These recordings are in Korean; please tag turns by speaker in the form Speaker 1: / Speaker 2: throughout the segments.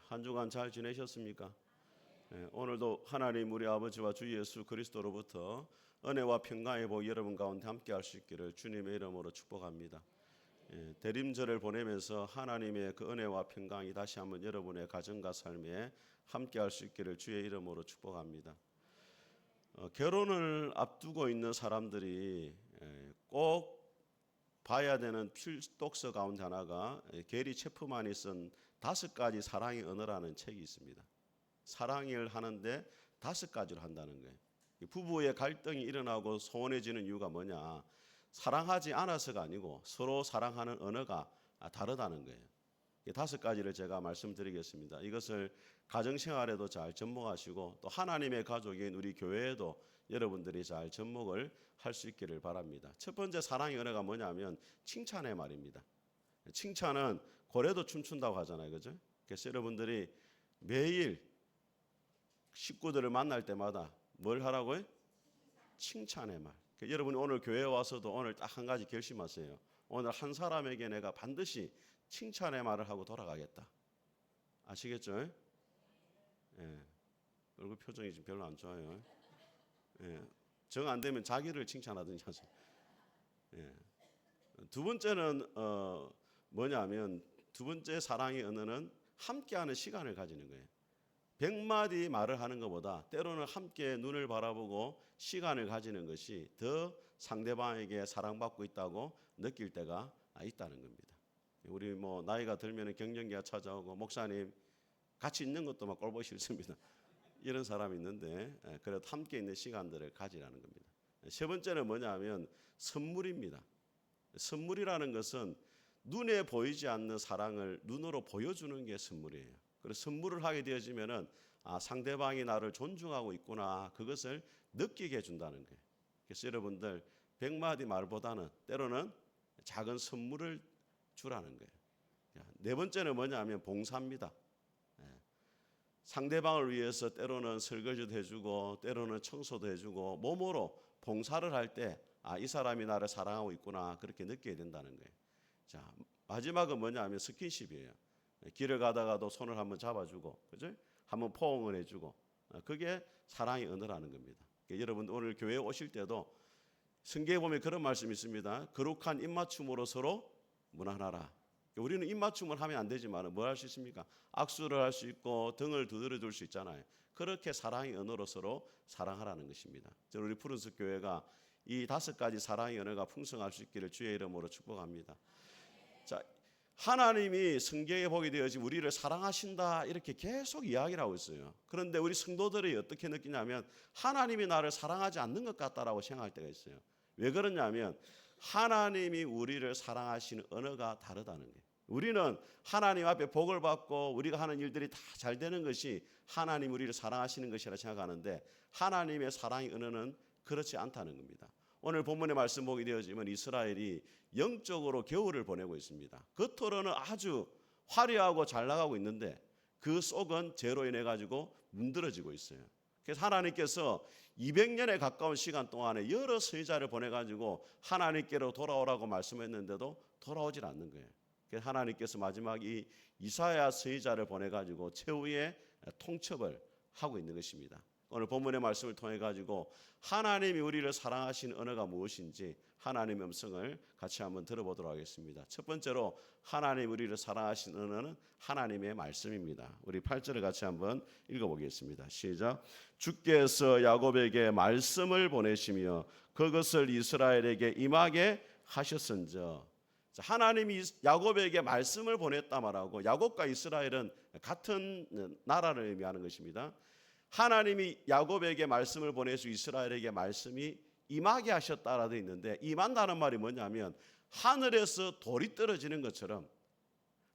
Speaker 1: 한 주간 잘 지내셨습니까? 오늘도 하나님 우리 아버지와 주 예수 그리스도로부터 은혜와 평강의 복 여러분 가운데 함께 할 수 있기를 주님의 이름으로 축복합니다. 대림절을 보내면서 하나님의 그 은혜와 평강이 다시 한번 여러분의 가정과 삶에 함께 할 수 있기를 주의 이름으로 축복합니다. 결혼을 앞두고 있는 사람들이 꼭 봐야 되는 필독서 가운데 하나가 게리 체프만이 쓴 5가지 사랑의 언어라는 책이 있습니다. 사랑을 하는데 5가지로 한다는 거예요. 부부의 갈등이 일어나고 소원해지는 이유가 뭐냐? 사랑하지 않아서가 아니고 서로 사랑하는 언어가 다르다는 거예요. 5가지를 제가 말씀드리겠습니다. 이것을 가정생활에도 잘 접목하시고 또 하나님의 가족인 우리 교회에도 여러분들이 잘 접목을 할 수 있기를 바랍니다. 첫 번째 사랑의 언어가 뭐냐면 칭찬의 말입니다. 칭찬은 고래도 춤춘다고 하잖아요. 그죠? 그래서 여러분들이 매일 식구들을 만날 때마다 뭘 하라고요? 칭찬의 말. 그러니까 여러분이 오늘 교회에 와서도 오늘 딱 한 가지 결심하세요. 오늘 한 사람에게 내가 반드시 칭찬의 말을 하고 돌아가겠다. 아시겠죠? 예. 얼굴 표정이 지금 별로 안 좋아요. 예. 정 안 되면 자기를 칭찬하든지 하세요. 예. 두 번째는 뭐냐면 두 번째 사랑의 언어는 함께하는 시간을 가지는 거예요. 100마디 말을 하는 것보다 때로는 함께 눈을 바라보고 시간을 가지는 것이 더 상대방에게 사랑받고 있다고 느낄 때가 있다는 겁니다. 우리 뭐 나이가 들면 경영기가 찾아오고 목사님 같이 있는 것도 막 꼴보기 싫습니다. 이런 사람이 있는데 그래도 함께 있는 시간들을 가지라는 겁니다. 세 번째는 뭐냐면 선물입니다. 선물이라는 것은 눈에 보이지 않는 사랑을 눈으로 보여주는 게 선물이에요. 그래서 선물을 하게 되어지면은 상대방이 나를 존중하고 있구나 그것을 느끼게 해준다는 거예요. 그래서 여러분들 100마디 말보다는 때로는 작은 선물을 주라는 거예요. 네 번째는 뭐냐면 봉사입니다. 상대방을 위해서 때로는 설거지도 해주고 때로는 청소도 해주고 몸으로 봉사를 할 때 이 사람이 나를 사랑하고 있구나 그렇게 느끼게 된다는 거예요. 자, 마지막은 뭐냐면 스킨십이에요. 길을 가다가도 손을 한번 잡아주고, 그죠? 한번 포옹을 해주고, 그게 사랑의 언어라는 겁니다. 그러니까 여러분 오늘 교회에 오실 때도 성경에 보면 그런 말씀이 있습니다. 거룩한 입맞춤으로 서로 문안하라. 우리는 입맞춤을 하면 안 되지만 뭘 할 수 있습니까? 악수를 할 수 있고 등을 두드려 줄 수 있잖아요. 그렇게 사랑의 언어로 서로 사랑하라는 것입니다. 저는 우리 푸른숲 교회가 이 5가지 사랑의 언어가 풍성할 수 있기를 주의 이름으로 축복합니다. 자, 하나님이 성경에 보게 되어지 우리를 사랑하신다 이렇게 계속 이야기를 하고 있어요. 그런데 우리 성도들이 어떻게 느끼냐면 하나님이 나를 사랑하지 않는 것 같다라고 생각할 때가 있어요. 왜 그러냐면 하나님이 우리를 사랑하시는 언어가 다르다는 거예요. 우리는 하나님 앞에 복을 받고 우리가 하는 일들이 다 잘 되는 것이 하나님 우리를 사랑하시는 것이라 생각하는데 하나님의 사랑의 언어는 그렇지 않다는 겁니다. 오늘 본문의 말씀 보게 되어지면 이스라엘이 영적으로 겨울을 보내고 있습니다. 겉으로는 아주 화려하고 잘 나가고 있는데 그 속은 죄로 인해 가지고 문드러지고 있어요. 그래서 하나님께서 200년에 가까운 시간 동안에 여러 선지자를 보내가지고 하나님께로 돌아오라고 말씀했는데도 돌아오질 않는 거예요. 그래서 하나님께서 마지막 이 이사야 선지자를 보내가지고 최후의 통첩을 하고 있는 것입니다. 오늘 본문의 말씀을 통해 가지고 하나님이 우리를 사랑하시는 언어가 무엇인지 하나님의 음성을 같이 한번 들어보도록 하겠습니다. 첫 번째로 하나님 우리를 사랑하시는 언어는 하나님의 말씀입니다. 우리 8절을 같이 한번 읽어보겠습니다. 시작. 주께서 야곱에게 말씀을 보내시며 그것을 이스라엘에게 임하게 하셨은저. 하나님이 야곱에게 말씀을 보냈다 말하고 야곱과 이스라엘은 같은 나라를 의미하는 것입니다. 하나님이 야곱에게 말씀을 보내서 이스라엘에게 말씀이 임하게 하셨다라고 되어 있는데 임한다는 말이 뭐냐면 하늘에서 돌이 떨어지는 것처럼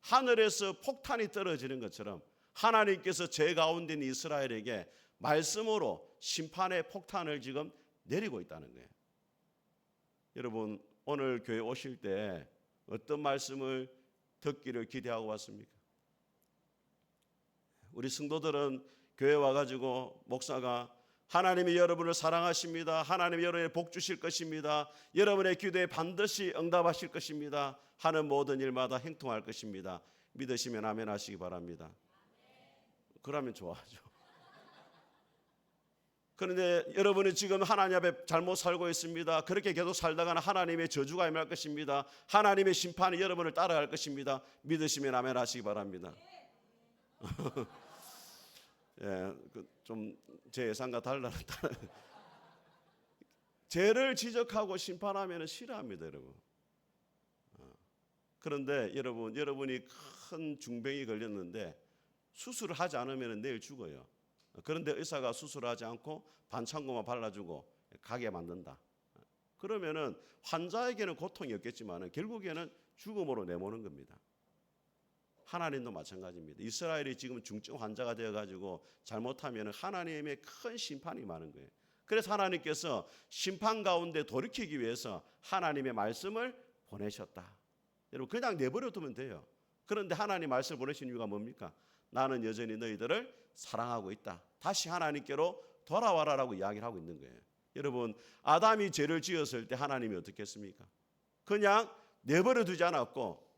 Speaker 1: 하늘에서 폭탄이 떨어지는 것처럼 하나님께서 죄 가운데 있는 이스라엘에게 말씀으로 심판의 폭탄을 지금 내리고 있다는 거예요. 여러분 오늘 교회 오실 때 어떤 말씀을 듣기를 기대하고 왔습니까? 우리 성도들은 교회 와가지고 목사가 하나님이 여러분을 사랑하십니다. 하나님이 여러분에게 복 주실 것입니다. 여러분의 기도에 반드시 응답하실 것입니다. 하는 모든 일마다 행통할 것입니다. 믿으시면 아멘 하시기 바랍니다. 그러면 좋아하죠. 그런데 여러분이 지금 하나님 앞에 잘못 살고 있습니다. 그렇게 계속 살다가는 하나님의 저주가 임할 것입니다. 하나님의 심판이 여러분을 따라갈 것입니다. 믿으시면 아멘 하시기 바랍니다. 예, 좀 제 예상과 달라는 죄를 지적하고 심판하면 싫어합니다, 여러분. 그런데 여러분이 큰 중병이 걸렸는데 수술을 하지 않으면 내일 죽어요. 그런데 의사가 수술하지 않고 반창고만 발라주고 가게 만든다. 그러면은 환자에게는 고통이 없겠지만 결국에는 죽음으로 내모는 겁니다. 하나님도 마찬가지입니다. 이스라엘이 지금 중증 환자가 되어가지고 잘못하면 하나님의 큰 심판이 많은 거예요. 그래서 하나님께서 심판 가운데 돌이키기 위해서 하나님의 말씀을 보내셨다. 여러분 그냥 내버려 두면 돼요. 그런데 하나님 말씀을 보내신 이유가 뭡니까? 나는 여전히 너희들을 사랑하고 있다. 다시 하나님께로 돌아와라라고 이야기를 하고 있는 거예요. 여러분 아담이 죄를 지었을 때 하나님이 어떻게 했습니까? 그냥 내버려 두지 않았고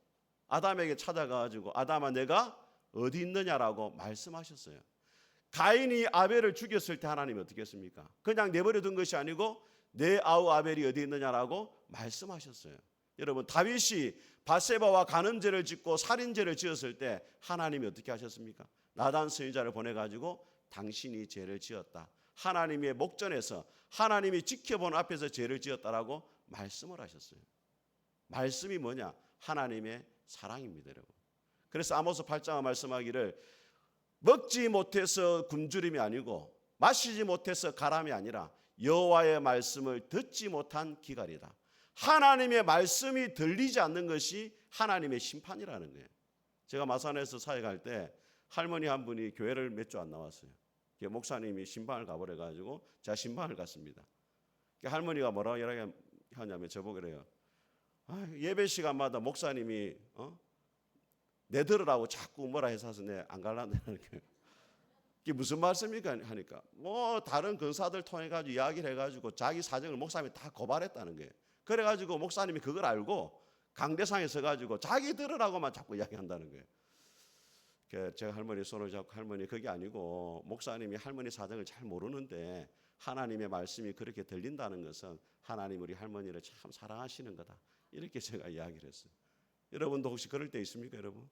Speaker 1: 아담에게 찾아가가지고 아담아 내가 어디 있느냐라고 말씀하셨어요. 가인이 아벨을 죽였을 때 하나님이 어떻게 했습니까? 그냥 내버려 둔 것이 아니고 내 아우 아벨이 어디 있느냐라고 말씀하셨어요. 여러분 다윗이 밧세바와 간음죄를 짓고 살인죄를 지었을 때 하나님이 어떻게 하셨습니까? 나단 선지자를 보내가지고 당신이 죄를 지었다. 하나님의 목전에서 하나님이 지켜본 앞에서 죄를 지었다라고 말씀을 하셨어요. 말씀이 뭐냐? 하나님의 사랑입니다, 여러분. 그래서 아모스 8장에 말씀하기를 먹지 못해서 굶주림이 아니고 마시지 못해서 가람이 아니라 여호와의 말씀을 듣지 못한 기갈이다. 하나님의 말씀이 들리지 않는 것이 하나님의 심판이라는 거예요. 제가 마산에서 사역할 때 할머니 한 분이 교회를 몇 주 안 나왔어요. 목사님이 신방을 가버려가지고 제가 신방을 갔습니다. 할머니가 뭐라고 하냐면 저보고 그래요. 예배 시간마다 목사님이 내 들으라고 자꾸 뭐라 해서 내 안 갈란다는 거예요. 이게 무슨 말씀입니까? 하니까 뭐 다른 근사들 통해 가지고 이야기를 해가지고 자기 사정을 목사님이 다 고발했다는 거예요. 그래가지고 목사님이 그걸 알고 강대상에 서가지고 자기 들으라고만 자꾸 이야기한다는 거예요. 제가 할머니 손을 잡고 할머니 그게 아니고 목사님이 할머니 사정을 잘 모르는데 하나님의 말씀이 그렇게 들린다는 것은 하나님 우리 할머니를 참 사랑하시는 거다. 이렇게 제가 이야기를 했어요. 여러분도 혹시 그럴 때 있습니까, 여러분?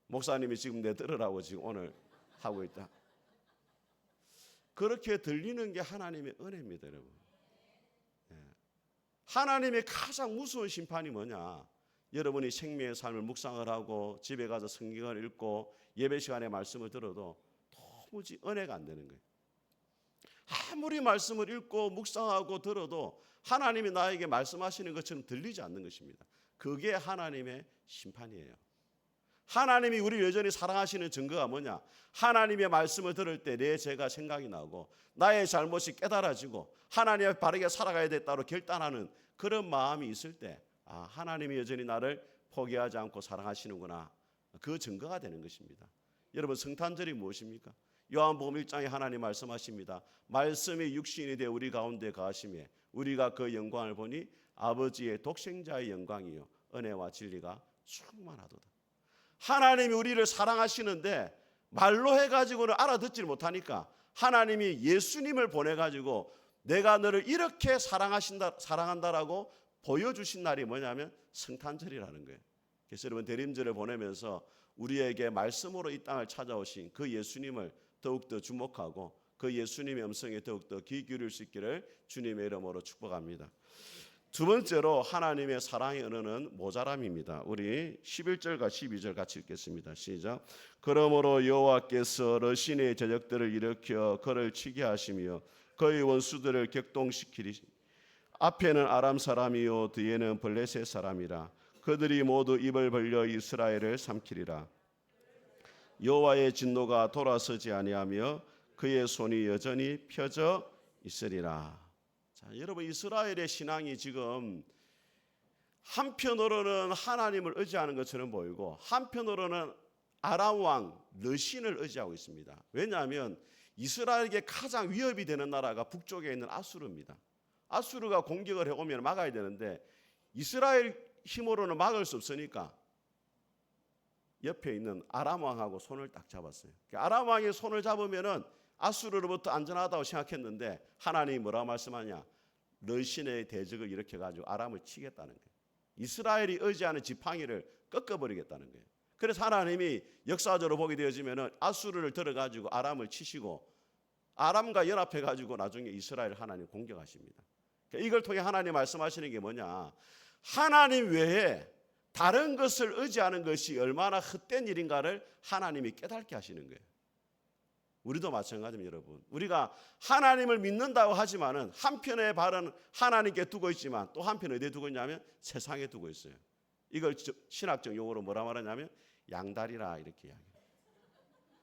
Speaker 1: 목사님이 지금 내 들으라고 지금 오늘 하고 있다. 그렇게 들리는 게 하나님의 은혜입니다, 여러분. 하나님의 가장 무서운 심판이 뭐냐? 여러분이 생명의 삶을 묵상을 하고 집에 가서 성경을 읽고 예배 시간에 말씀을 들어도 도무지 은혜가 안 되는 거예요. 아무리 말씀을 읽고 묵상하고 들어도 하나님이 나에게 말씀하시는 것처럼 들리지 않는 것입니다. 그게 하나님의 심판이에요. 하나님이 우리를 여전히 사랑하시는 증거가 뭐냐? 하나님의 말씀을 들을 때 내 죄가 생각이 나고 나의 잘못이 깨달아지고 하나님 앞에 바르게 살아가야 되겠다고 결단하는 그런 마음이 있을 때 하나님이 여전히 나를 포기하지 않고 사랑하시는구나. 그 증거가 되는 것입니다. 여러분 성탄절이 무엇입니까? 요한복음 1장에 하나님 말씀하십니다. 말씀이 육신이 되어 우리 가운데 거하시매 우리가 그 영광을 보니 아버지의 독생자의 영광이요 은혜와 진리가 충만하도다. 하나님이 우리를 사랑하시는데 말로 해가지고는 알아듣지를 못하니까 하나님이 예수님을 보내가지고 내가 너를 이렇게 사랑한다라고 보여주신 날이 뭐냐면 성탄절이라는 거예요. 그래서 여러분 대림절을 보내면서 우리에게 말씀으로 이 땅을 찾아오신 그 예수님을 더욱더 주목하고 그 예수님의 음성에 더욱더 귀 기울일 수 있기를 주님의 이름으로 축복합니다. 두 번째로 하나님의 사랑의 은혜는 모자람입니다. 우리 11절과 12절 같이 읽겠습니다. 시작. 그러므로 여호와께서 러신의 제적들을 일으켜 그를 치게 하시며 그의 원수들을 격동시키리. 앞에는 아람 사람이요 뒤에는 블레셋 사람이라. 그들이 모두 입을 벌려 이스라엘을 삼키리라. 여호와의 진노가 돌아서지 아니하며 그의 손이 여전히 펴져 있으리라. 자, 여러분 이스라엘의 신앙이 지금 한편으로는 하나님을 의지하는 것처럼 보이고 한편으로는 아람 왕 르신을 의지하고 있습니다. 왜냐하면 이스라엘에게 가장 위협이 되는 나라가 북쪽에 있는 아수르입니다. 아수르가 공격을 해오면 막아야 되는데 이스라엘 힘으로는 막을 수 없으니까 옆에 있는 아람 왕하고 손을 딱 잡았어요. 아람 왕이 손을 잡으면은 아수르로부터 안전하다고 생각했는데 하나님이 뭐라고 말씀하냐? 러신의 대적을 일으켜 가지고 아람을 치겠다는 거예요. 이스라엘이 의지하는 지팡이를 꺾어버리겠다는 거예요. 그래서 하나님이 역사적으로 보게 되어지면은 아수르를 들어가지고 아람을 치시고 아람과 연합해 가지고 나중에 이스라엘 하나님 공격하십니다. 그러니까 이걸 통해 하나님 말씀하시는 게 뭐냐? 하나님 외에 다른 것을 의지하는 것이 얼마나 헛된 일인가를 하나님이 깨닫게 하시는 거예요. 우리도 마찬가지입니다, 여러분. 우리가 하나님을 믿는다고 하지만은 한편의 발은 하나님께 두고 있지만 또 한편 어디에 두고 있냐면 세상에 두고 있어요. 이걸 신학적 용어로 뭐라 말하냐면 양다리라 이렇게 이야기해요.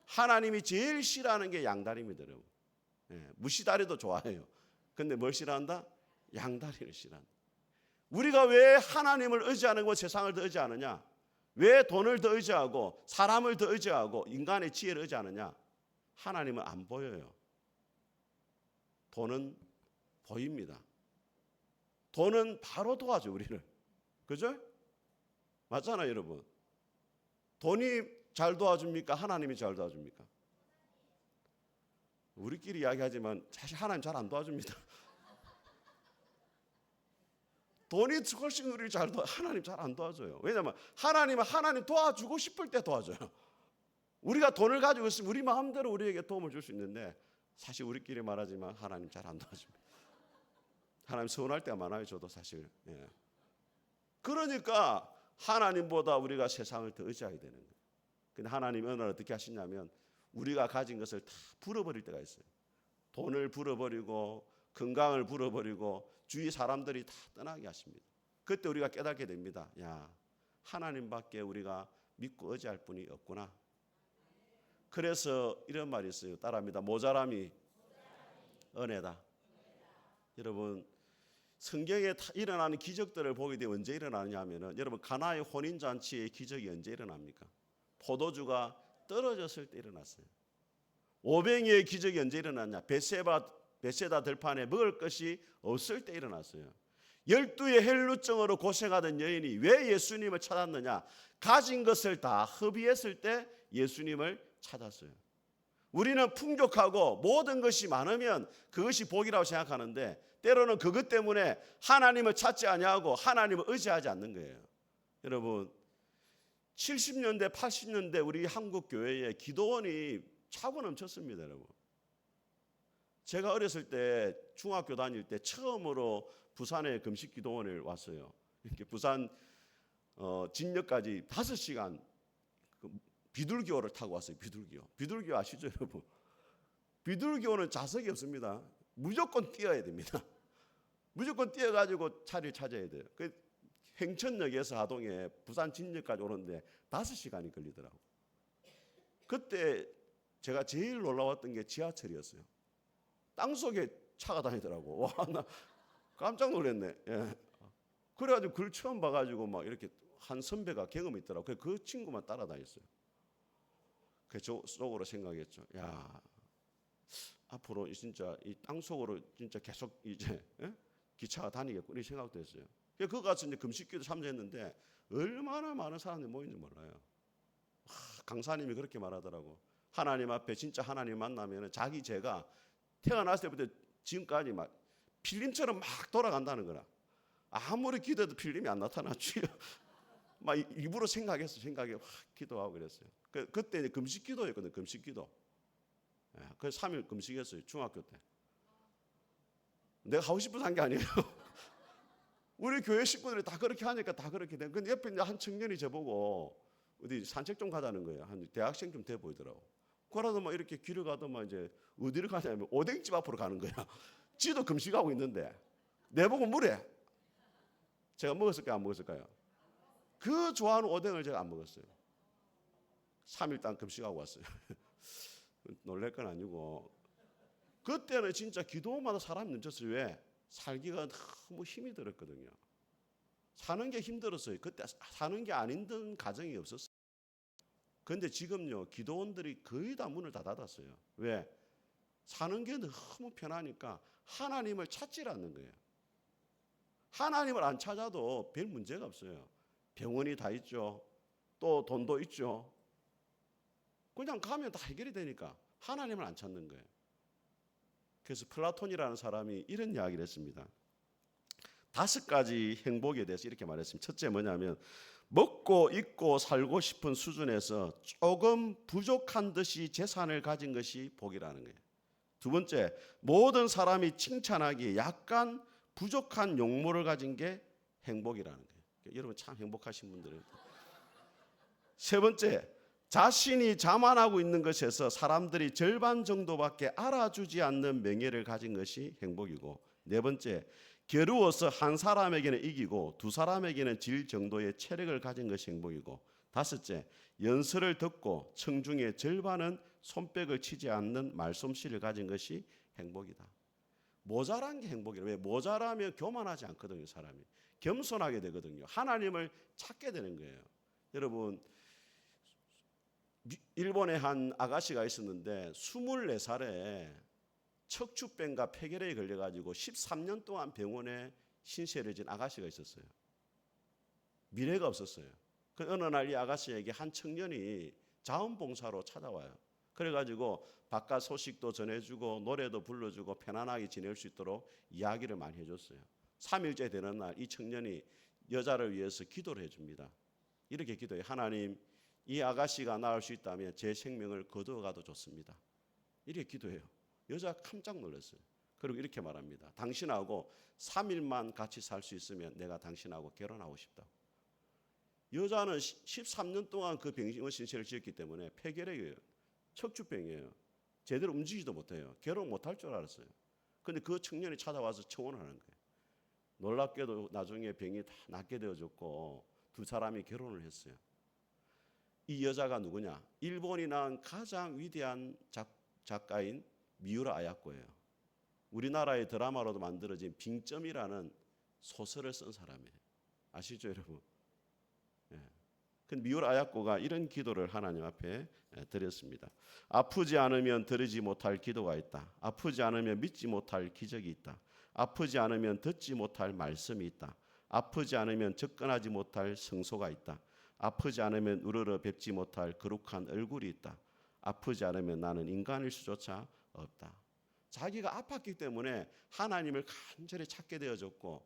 Speaker 1: 하나님이 제일 싫어하는 게 양다리입니다, 여러분. 무시다리도 좋아해요. 근데 뭘 싫어한다? 양다리를 싫어한다. 우리가 왜 하나님을 의지하는 것 세상을 더 의지하느냐? 왜 돈을 더 의지하고 사람을 더 의지하고 인간의 지혜를 의지하느냐? 하나님은 안 보여요. 돈은 보입니다. 돈은 바로 도와줘 우리를. 그죠? 맞잖아요, 여러분. 돈이 잘 도와줍니까? 하나님이 잘 도와줍니까? 우리끼리 이야기하지만 사실 하나님 잘 안 도와줍니다. 돈이 훨씬 우리를 잘 도와, 하나님 잘 안 도와줘요. 왜냐하면 하나님은 하나님 도와주고 싶을 때 도와줘요. 우리가 돈을 가지고 있으면 우리 마음대로 우리에게 도움을 줄 수 있는데 사실 우리끼리 말하지만 하나님 잘 안 도와줍니다. 하나님 서운할 때가 많아요, 저도 사실. 그러니까 하나님보다 우리가 세상을 더 의지하게 되는 거예요. 근데 하나님은 오늘 어떻게 하시냐면 우리가 가진 것을 다 불어버릴 때가 있어요. 돈을 불어버리고 건강을 불어버리고 주위 사람들이 다 떠나게 하십니다. 그때 우리가 깨닫게 됩니다. 야, 하나님밖에 우리가 믿고 의지할 분이 없구나. 그래서 이런 말이 있어요. 따라합니다. 모자람이 은혜다. 여러분, 성경에 일어나는 기적들을 보게 되면 언제 일어나느냐 하면은 여러분 가나의 혼인잔치의 기적이 언제 일어납니까? 포도주가 떨어졌을 때 일어났어요. 오병이의 기적이 언제 일어났냐? 벳세다 들판에 먹을 것이 없을 때 일어났어요. 12의 헬루증으로 고생하던 여인이 왜 예수님을 찾았느냐? 가진 것을 다 허비했을 때 예수님을 찾았어요. 우리는 풍족하고 모든 것이 많으면 그것이 복이라고 생각하는데 때로는 그것 때문에 하나님을 찾지 아니하고 하나님을 의지하지 않는 거예요. 여러분 70년대 80년대 우리 한국 교회에 기도원이 차고 넘쳤습니다. 여러분 제가 어렸을 때 중학교 다닐 때 처음으로 부산에 금식 기도원을 왔어요. 이렇게 부산 진역까지 5시간 비둘기호를 타고 왔어요. 비둘기호 아시죠, 여러분? 비둘기호는 좌석이 없습니다. 무조건 뛰어야 됩니다. 무조건 뛰어가지고 차를 찾아야 돼요. 그 행천역에서 하동에 부산 진역까지 오는데 5시간이 걸리더라고. 그때 제가 제일 놀라웠던 게 지하철이었어요. 땅속에 차가 다니더라고. 와, 나 깜짝 놀랐네. 예. 그래가지고 그걸 처음 봐가지고 막 이렇게 한 선배가 경험이 있더라고. 그 친구만 따라다녔어요. 그래서 속으로 생각했죠. 야, 앞으로 진짜 이 땅속으로 진짜 계속 이제 기차가 다니겠구나 이 생각도 했어요. 그거 가서 이제 금식기도 참여했는데 얼마나 많은 사람들이 모이는지 몰라요. 강사님이 그렇게 말하더라고. 하나님 앞에 진짜 하나님 만나면 자기 죄가 태어났을 때부터 지금까지 막 필름처럼 막 돌아간다는 거라. 아무리 기도해도 필름이 안 나타나. 막 일부러 생각해 기도하고 그랬어요. 그때 이제 금식 기도였거든요. 금식 기도. 그래서 3일 금식했어요. 중학교 때. 내가 하고 싶어서 한 게 아니에요. 우리 교회 식구들이 다 그렇게 하니까 다 그렇게 된. 근데 옆에 이제 한 청년이 저보고 어디 산책 좀 가자는 거예요. 한 대학생 좀 돼 보이더라고. 그러다 막 이렇게 길을 가다만 이제 어디를 가냐면 오뎅집 앞으로 가는 거야. 지도 금식하고 있는데 내보고 물에. 제가 먹었을까요? 안 먹었을까요? 그 좋아하는 오뎅을 제가 안 먹었어요. 3일 동안 금식하고 왔어요. 놀랄 건 아니고 그때는 진짜 기도마다 사람이 넘쳤어요. 왜? 살기가 너무 힘이 들었거든요. 사는 게 힘들었어요. 그때 사는 게 안 힘든 가정이 없었어요. 그런데 지금요 기도원들이 거의 다 문을 다 닫았어요. 왜? 사는 게 너무 편하니까 하나님을 찾질 않는 거예요. 하나님을 안 찾아도 별 문제가 없어요. 병원이 다 있죠. 또 돈도 있죠. 그냥 가면 다 해결이 되니까 하나님을 안 찾는 거예요. 그래서 플라톤이라는 사람이 이런 이야기를 했습니다. 5가지 행복에 대해서 이렇게 말했습니다. 첫째 뭐냐면 먹고 입고 살고 싶은 수준에서 조금 부족한 듯이 재산을 가진 것이 복이라는 거예요. 두 번째, 모든 사람이 칭찬하기에 약간 부족한 용모를 가진 게 행복이라는 거예요. 여러분 참 행복하신 분들은. 세 번째, 자신이 자만하고 있는 것에서 사람들이 절반 정도밖에 알아주지 않는 명예를 가진 것이 행복이고, 네 번째, 겨루어서 한 사람에게는 이기고 두 사람에게는 질 정도의 체력을 가진 것이 행복이고, 다섯째, 연설을 듣고 청중의 절반은 손뼉을 치지 않는 말솜씨를 가진 것이 행복이다. 모자란 게 행복이에요. 왜? 모자라면 교만하지 않거든요. 사람이 겸손하게 되거든요. 하나님을 찾게 되는 거예요. 여러분, 일본에 한 아가씨가 있었는데 24살에 척추병과 폐결핵에 걸려가지고 13년 동안 병원에 신세를 진 아가씨가 있었어요. 미래가 없었어요. 그 어느 날 이 아가씨에게 한 청년이 자원봉사로 찾아와요. 그래가지고 바깥 소식도 전해주고 노래도 불러주고 편안하게 지낼 수 있도록 이야기를 많이 해줬어요. 3일째 되는 날 이 청년이 여자를 위해서 기도를 해줍니다. 이렇게 기도해요. 하나님, 이 아가씨가 나을 수 있다면 제 생명을 거두어가도 좋습니다. 이렇게 기도해요. 여자가 깜짝 놀랐어요. 그리고 이렇게 말합니다. 당신하고 3일만 같이 살 수 있으면 내가 당신하고 결혼하고 싶다고. 여자는 13년 동안 그 병원 신세를 지었기 때문에 폐결핵이에요. 척추병이에요. 제대로 움직이지도 못해요. 결혼 못할 줄 알았어요. 그런데 그 청년이 찾아와서 청혼을 하는 거예요. 놀랍게도 나중에 병이 다 낫게 되어졌고 두 사람이 결혼을 했어요. 이 여자가 누구냐? 일본이 낳은 가장 위대한 작가인 미우라 아야코예요. 우리나라의 드라마로도 만들어진 빙점이라는 소설을 쓴 사람이에요. 아시죠, 여러분? 예. 근데 미우라 아야코가 이런 기도를 하나님 앞에 드렸습니다. 아프지 않으면 드리지 못할 기도가 있다. 아프지 않으면 믿지 못할 기적이 있다. 아프지 않으면 듣지 못할 말씀이 있다. 아프지 않으면 접근하지 못할 성소가 있다. 아프지 않으면 우러러 뵙지 못할 거룩한 얼굴이 있다. 아프지 않으면 나는 인간일 수조차 없다. 자기가 아팠기 때문에 하나님을 간절히 찾게 되어졌고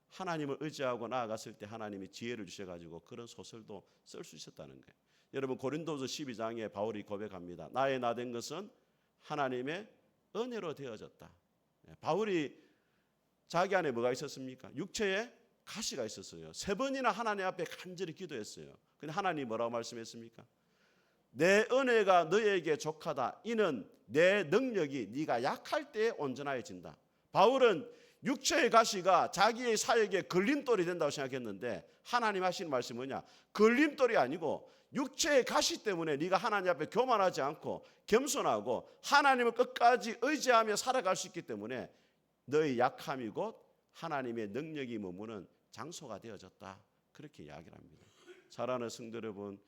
Speaker 1: 하나님을 의지하고 나아갔을 때 하나님이 지혜를 주셔가지고 그런 소설도 쓸 수 있었다는 거예요. 여러분 고린도서 12장에 바울이 고백합니다. 나의 나된 것은 하나님의 은혜로 되어졌다. 바울이 자기 안에 뭐가 있었습니까? 육체에 가시가 있었어요. 3번이나 하나님 앞에 간절히 기도했어요. 근데 하나님이 뭐라고 말씀했습니까? 내 은혜가 너에게 족하다. 이는 내 능력이 네가 약할 때에 온전해진다. 바울은 육체의 가시가 자기의 사역에 걸림돌이 된다고 생각했는데 하나님 하시는 말씀이 뭐냐? 걸림돌이 아니고 육체의 가시 때문에 네가 하나님 앞에 교만하지 않고 겸손하고 하나님을 끝까지 의지하며 살아갈 수 있기 때문에 너의 약함이 곧 하나님의 능력이 머무는 장소가 되어졌다. 그렇게 이야기를 합니다. 사랑하는 성도 여러분,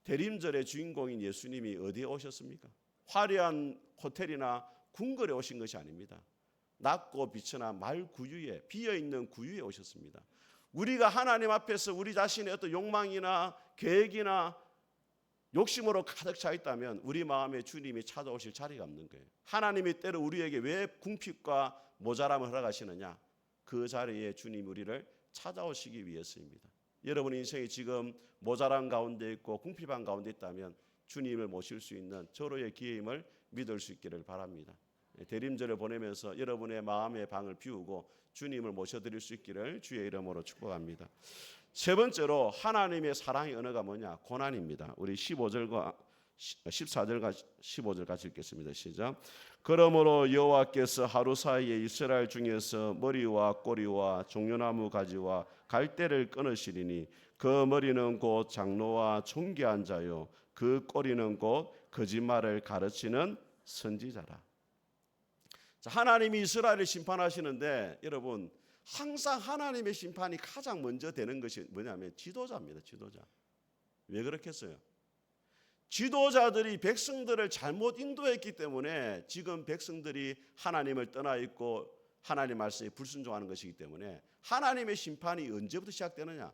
Speaker 1: 대림절의 주인공인 예수님이 어디에 오셨습니까? 화려한 호텔이나 궁궐에 오신 것이 아닙니다. 낮고 비천한 말 구유에, 비어있는 구유에 오셨습니다. 우리가 하나님 앞에서 우리 자신의 어떤 욕망이나 계획이나 욕심으로 가득 차 있다면 우리 마음에 주님이 찾아오실 자리가 없는 거예요. 하나님이 때로 우리에게 왜 궁핍과 모자람을 허락하시느냐? 그 자리에 주님 우리를 찾아오시기 위해서입니다. 여러분 인생이 지금 모자란 가운데 있고 궁핍한 가운데 있다면 주님을 모실 수 있는 절호의 기회임을 믿을 수 있기를 바랍니다. 대림절을 보내면서 여러분의 마음의 방을 비우고 주님을 모셔드릴 수 있기를 주의 이름으로 축복합니다. 세 번째로 하나님의 사랑의 언어가 뭐냐? 고난입니다. 우리 14절과 15절 같이 읽겠습니다. 시작. 그러므로 여호와께서 하루 사이에 이스라엘 중에서 머리와 꼬리와 종려나무 가지와 갈대를 끊으시리니 그 머리는 곧 장로와 존귀한 자요 그 꼬리는 곧 거짓말을 가르치는 선지자라. 자, 하나님이 이스라엘을 심판하시는데 여러분 항상 하나님의 심판이 가장 먼저 되는 것이 뭐냐면 지도자입니다. 지도자. 왜 그렇겠어요? 지도자들이 백성들을 잘못 인도했기 때문에 지금 백성들이 하나님을 떠나 있고 하나님 말씀에 불순종하는 것이기 때문에 하나님의 심판이 언제부터 시작되느냐?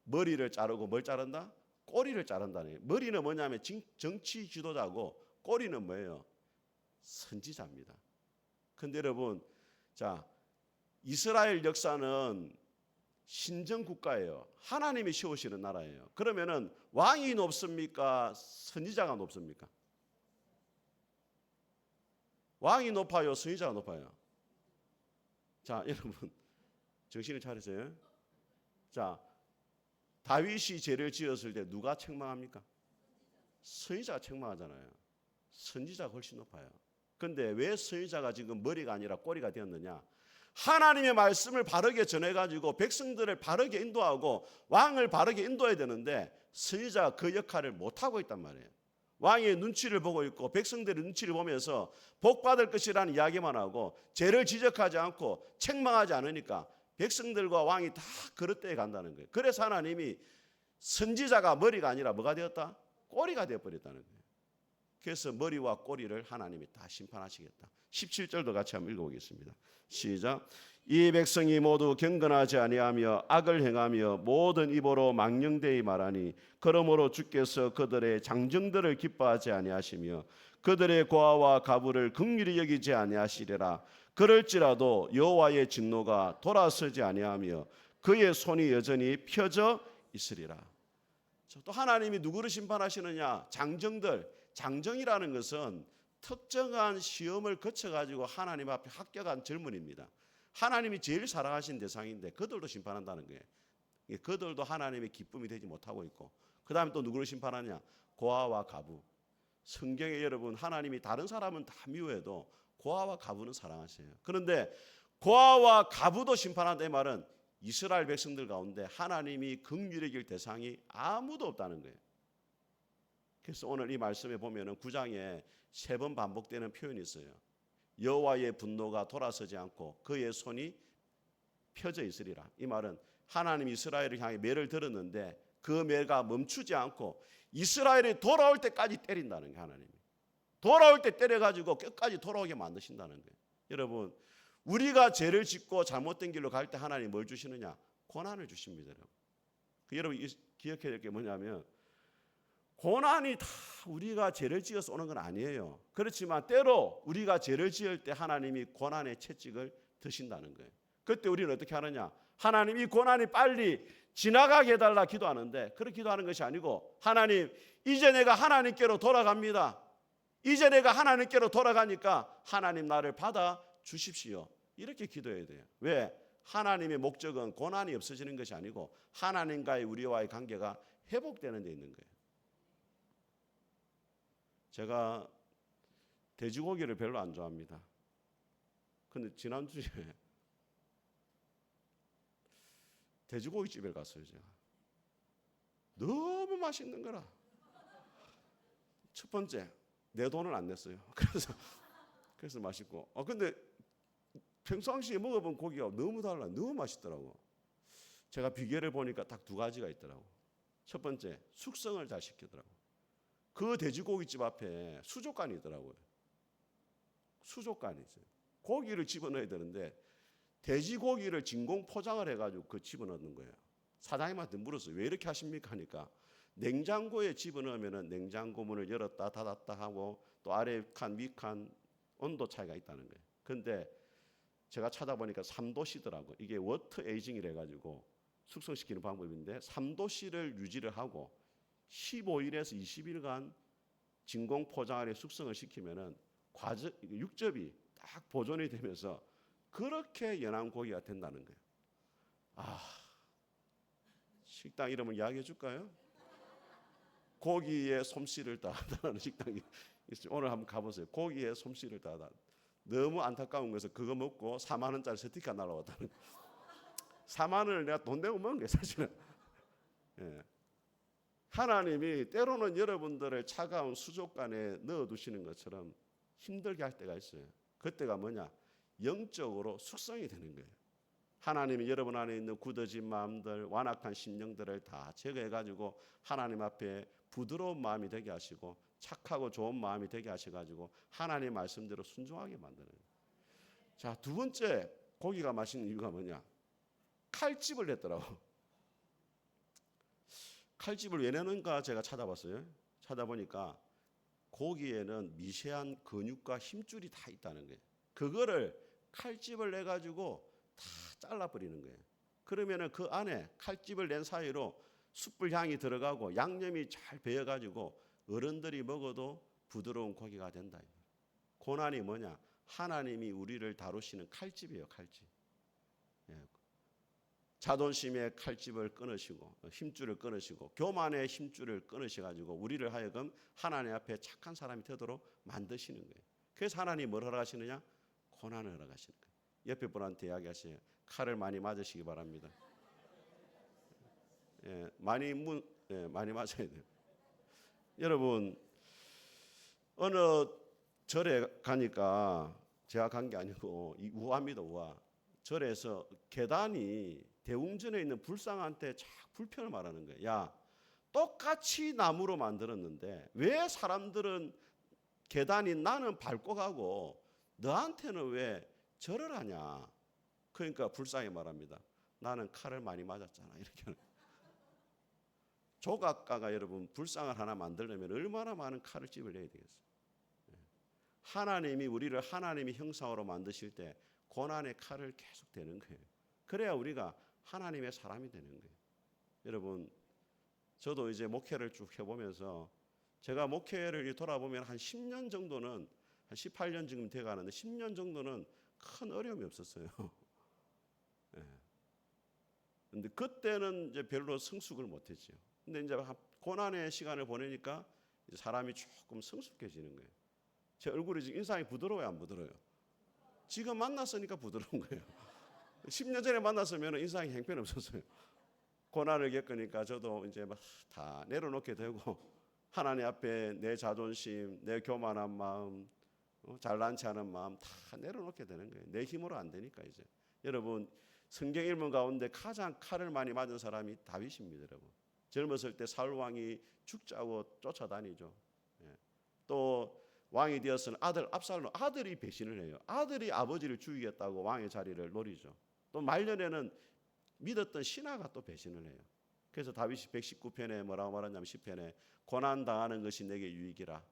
Speaker 1: 머리를 자르고 뭘 자른다? 꼬리를 자른다는 거예요. 머리는 뭐냐면 정치 지도자고 꼬리는 뭐예요? 선지자입니다. 근데 여러분, 자, 이스라엘 역사는 신정 국가예요. 하나님이 세우시는 나라예요. 그러면은 왕이 높습니까? 선지자가 높습니까? 왕이 높아요? 선지자가 높아요? 자, 여러분 정신을 차리세요. 자, 다윗이 죄를 지었을 때 누가 책망합니까? 선지자가 책망하잖아요. 선지자가 훨씬 높아요. 근데 왜 선지자가 지금 머리가 아니라 꼬리가 되었느냐? 하나님의 말씀을 바르게 전해가지고 백성들을 바르게 인도하고 왕을 바르게 인도해야 되는데 선지자가 그 역할을 못하고 있단 말이에요. 왕의 눈치를 보고 있고 백성들의 눈치를 보면서 복받을 것이라는 이야기만 하고 죄를 지적하지 않고 책망하지 않으니까 백성들과 왕이 다 그릇되어 간다는 거예요. 그래서 하나님이 선지자가 머리가 아니라 뭐가 되었다? 꼬리가 되어버렸다는 거예요. 그래서 머리와 꼬리를 하나님이 다 심판하시겠다. 17절도 같이 한번 읽어보겠습니다. 시작. 이 백성이 모두 경건하지 아니하며 악을 행하며 모든 입으로 망령되이 말하니 그러므로 주께서 그들의 장정들을 기뻐하지 아니하시며 그들의 고아와 가부를 긍휼히 여기지 아니하시리라. 그럴지라도 여호와의 진노가 돌아서지 아니하며 그의 손이 여전히 펴져 있으리라. 또 하나님이 누구를 심판하시느냐? 장정들. 장정이라는 것은 특정한 시험을 거쳐가지고 하나님 앞에 합격한 젊은이입니다. 하나님이 제일 사랑하신 대상인데 그들도 심판한다는 거예요. 그들도 하나님의 기쁨이 되지 못하고 있고, 그 다음에 또 누구를 심판하냐? 고아와 가부. 성경에 여러분, 하나님이 다른 사람은 다 미워해도 고아와 가부는 사랑하세요. 그런데 고아와 가부도 심판한다, 이 말은 이스라엘 백성들 가운데 하나님이 긍휼히 여길 대상이 아무도 없다는 거예요. 그래서 오늘 이 말씀에 보면은 9장에 3번 반복되는 표현이 있어요. 여호와의 분노가 돌아서지 않고 그의 손이 펴져 있으리라. 이 말은 하나님이 이스라엘을 향해 매를 들었는데 그 매가 멈추지 않고 이스라엘이 돌아올 때까지 때린다는 거예요. 하나님이 돌아올 때 때려가지고 끝까지 돌아오게 만드신다는 거예요. 여러분, 우리가 죄를 짓고 잘못된 길로 갈 때 하나님이 뭘 주시느냐? 고난을 주십니다. 여러분 기억해야 될 게 뭐냐면, 고난이 다 우리가 죄를 지어서 오는 건 아니에요. 그렇지만 때로 우리가 죄를 지을 때 하나님이 고난의 채찍을 드신다는 거예요. 그때 우리는 어떻게 하느냐? 하나님, 이 고난이 빨리 지나가게 해달라 기도하는데, 그렇게 기도하는 것이 아니고, 하나님, 이제 내가 하나님께로 돌아갑니다. 이제 내가 하나님께로 돌아가니까 하나님 나를 받아 주십시오. 이렇게 기도해야 돼요. 왜? 하나님의 목적은 고난이 없어지는 것이 아니고 하나님과의 우리와의 관계가 회복되는 데 있는 거예요. 제가 돼지고기를 별로 안 좋아합니다. 근데 지난주에 돼지고기집에 갔어요. 제가 너무 맛있는 거라. 첫 번째, 내 돈을 안 냈어요. 그래서 맛있고, 근데 평상시에 먹어본 고기가 너무 달라. 너무 맛있더라고. 제가 비결을 보니까 딱 2가지가 있더라고. 첫 번째, 숙성을 잘 시키더라고. 그 돼지고기집 앞에 수족관이 있더라고요. 수족관이 있어요. 고기를 집어넣어야 되는데 돼지고기를 진공 포장을 해가지고 그 집어넣는 거예요. 사장님한테 물었어요. 왜 이렇게 하십니까? 하니까 냉장고에 집어넣으면 냉장고 문을 열었다 닫았다 하고 또 아래 칸, 위 칸 온도 차이가 있다는 거예요. 근데 제가 찾아보니까 3도씨더라고요. 이게 워터 에이징이라 해가지고 숙성시키는 방법인데 3도씨를 유지를 하고 15일에서 20일간 진공 포장 안에 숙성을 시키면은 육즙이 딱 보존이 되면서 그렇게 연한 고기가 된다는 거예요. 식당 이름을 이야기해 줄까요? 고기에 솜씨를 다하다는 식당이 있어요. 오늘 한번 가보세요. 고기에 솜씨를 다하다. 너무 안타까운 것은 그거 먹고 4만 원짜리 스티커 날아왔다는 거예요. 4만 원을 내가 돈 내고 먹은 게 사실은. 예. 하나님이 때로는 여러분들을 차가운 수족관에 넣어두시는 것처럼 힘들게 할 때가 있어요. 그때가 뭐냐? 영적으로 숙성이 되는 거예요. 하나님이 여러분 안에 있는 굳어진 마음들, 완악한 심령들을 다 제거해가지고 하나님 앞에 부드러운 마음이 되게 하시고 착하고 좋은 마음이 되게 하셔가지고 하나님의 말씀대로 순종하게 만드는 거예요. 자, 2번째 고기가 맛있는 이유가 뭐냐? 칼집을 냈더라고. 칼집을 왜 내는가 제가 찾아봤어요. 찾아보니까 고기에는 미세한 근육과 힘줄이 다 있다는 거예요. 그거를 칼집을 내 가지고 다 잘라버리는 거예요. 그러면은 그 안에 칼집을 낸 사이로 숯불 향이 들어가고 양념이 잘 배어 가지고 어른들이 먹어도 부드러운 고기가 된다. 고난이 뭐냐? 하나님이 우리를 다루시는 칼집이에요. 칼집. 예. 자존심의 칼집을 끊으시고 힘줄을 끊으시고 교만의 힘줄을 끊으셔가지고 우리를 하여금 하나님 앞에 착한 사람이 되도록 만드시는 거예요. 그래서 하나님 뭘 허락하시느냐? 고난을 허락하시는 거예요. 옆에 분한테 이야기하세요. 칼을 많이 맞으시기 바랍니다. 예, 많이 맞아야 돼요. 여러분 어느 절에 가니까 제가 간 게 아니고 이 우화입니다. 우화. 절에서 계단이 대웅전에 있는 불상한테 쫙 불편을 말하는 거예요. 야, 똑같이 나무로 만들었는데 왜 사람들은 계단이 나는 밟고 가고 너한테는 왜 절을 하냐? 그러니까 불상이 말합니다. 나는 칼을 많이 맞았잖아. 이렇게. 조각가가 여러분 불상을 하나 만들려면 얼마나 많은 칼을 집을 내야 되겠어요. 하나님이 우리를 하나님의 형상으로 만드실 때 고난의 칼을 계속 대는 거예요. 그래야 우리가 하나님의 사람이 되는 거예요. 여러분 저도 이제 목회를 쭉 해보면서 제가 목회를 돌아보면 한 10년 정도는 한 18년 지금 돼가는데 10년 정도는 큰 어려움이 없었어요. 네. 근데 그때는 이제 별로 성숙을 못했죠. 근데 이제 고난의 시간을 보내니까 사람이 조금 성숙해지는 거예요. 제 얼굴이 지금 인상이 부드러워요, 안 부드러워요? 지금 만났으니까 부드러운 거예요. 10년 전에 만났으면 인상이 형편없었어요. 고난을 겪으니까 저도 이제 막 다 내려놓게 되고 하나님 앞에 내 자존심, 내 교만한 마음, 잘난 체 하는 마음 다 내려놓게 되는 거예요. 내 힘으로 안 되니까 이제. 여러분 성경 읽문 가운데 가장 칼을 많이 맞은 사람이 다윗입니다. 여러분 젊었을 때 사울 왕이 죽자고 쫓아다니죠. 예. 또 왕이 되었으는 아들 압살롬 아들이 배신을 해요. 아들이 아버지를 죽이겠다고 왕의 자리를 노리죠. 또 말년에는 믿었던 신하가 또 배신을 해요. 그래서 다윗이 119편에 뭐라고 말하냐면 10편에 고난 당하는 것이 내게 유익이라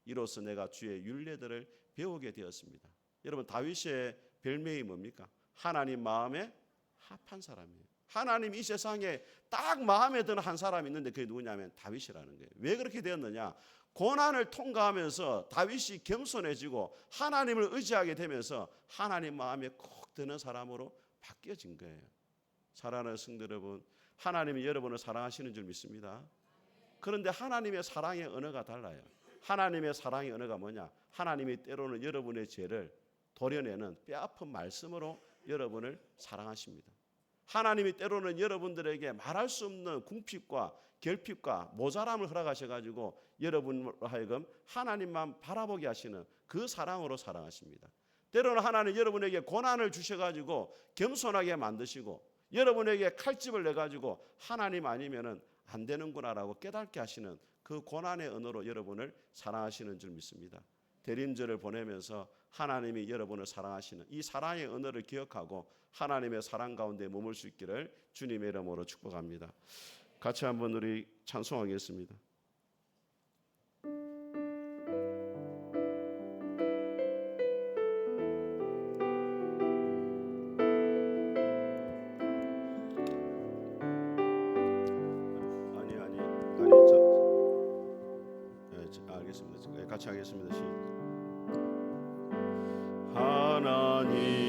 Speaker 1: 이로써 내가 주의 율례들을 배우게 되었습니다. 여러분 다윗의 별명이 뭡니까? 하나님 마음에 합한 사람이에요. 하나님 이 세상에 딱 마음에 드는 한 사람이 있는데 그게 누구냐면 다윗이라는 거예요. 왜 그렇게 되었느냐? 고난을 통과하면서 다윗이 겸손해지고 하나님을 의지하게 되면서 하나님 마음에 콕 드는 사람으로 바뀌어진 거예요. 사랑하는 성도 여러분, 하나님이 여러분을 사랑하시는 줄 믿습니다. 그런데 하나님의 사랑의 언어가 달라요. 하나님의 사랑의 언어가 뭐냐? 하나님이 때로는 여러분의 죄를 도려내는 뼈아픈 말씀으로 여러분을 사랑하십니다. 하나님이 때로는 여러분들에게 말할 수 없는 궁핍과 결핍과 모자람을 허락하셔가지고 여러분으로 하여금 하나님만 바라보게 하시는 그 사랑으로 사랑하십니다. 때로는 하나님 여러분에게 고난을 주셔가지고 겸손하게 만드시고 여러분에게 칼집을 내가지고 하나님 아니면은 안 되는구나라고 깨닫게 하시는 그 고난의 언어로 여러분을 사랑하시는 줄 믿습니다. 대림절을 보내면서 하나님이 여러분을 사랑하시는 이 사랑의 언어를 기억하고 하나님의 사랑 가운데 머물 수 있기를 주님의 이름으로 축복합니다. 같이 한번 우리 찬송하겠습니다. 알겠습니다. 같이 하겠습니다. 하나님